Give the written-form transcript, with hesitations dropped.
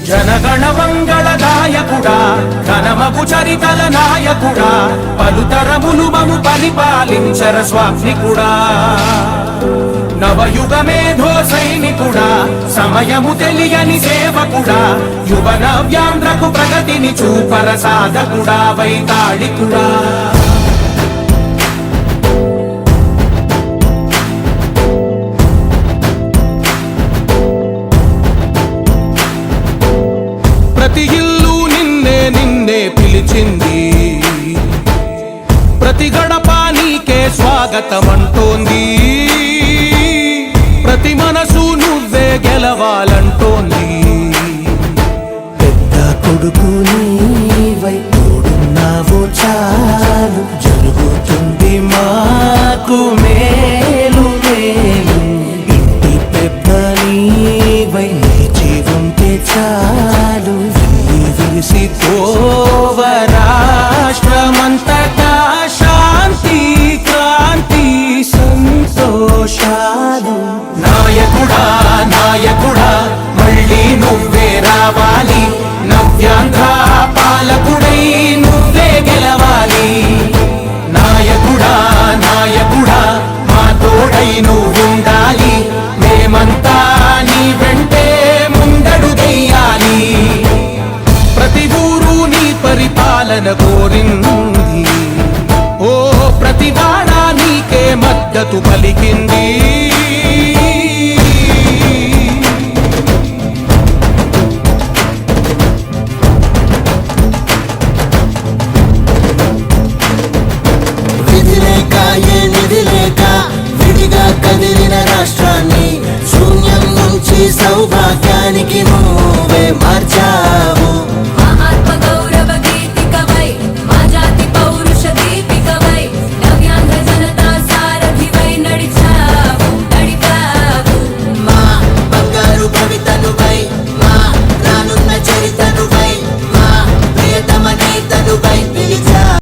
జనగణ మంగళదాయకుడా ఘనమగు చరితల నాయకుడా పలుతరములు మము పరిపాలించర స్వామికుడా నవయుగ మేధో సైనికుడా సమయము తెలియని సేవకుడా యువ నవ్యాంధ్రకు ప్రగతిని చూపర సాధకుడా వైతాళికుడా ప్రతి ఇల్లు నిన్నే నిన్నే పిలిచింది ప్రతి గడప నీకే స్వాగతమంటోంది ప్రతి మనసు నువ్వే గెలవాలంటోంది పెద్ద కొడుకు నీవై తోడున్నావు చాలు జరుగుతుంది మాకు మేలు మేలు ఇంటి పెద్ద నీవై నిలిచి ఉంటే చాలు విలిసి పోవ రాష్ట్రమంతటా శాంతి క్రాంతి సంతోషాలు నాయకుడా నాయకుడా మళ్ళీ నువ్వే రావాలి నవ్యాంధ్ర పాలకుడై నువ్వే గెలవాలి నాయకుడా నాయకుడా మా తోడై నువ్వుండాలి మేమంతా నీ వెంటే ముందడుగెయ్యాలి ప్రతి ఊరు నీ పరిపాలన కోరింది ఓ ప్రతి వాడ నీకే మద్దతు పలికింది విడిగా కదిలిన రాష్ట్రాన్ని శూన్యం నుంచి సౌభాగ్యానికి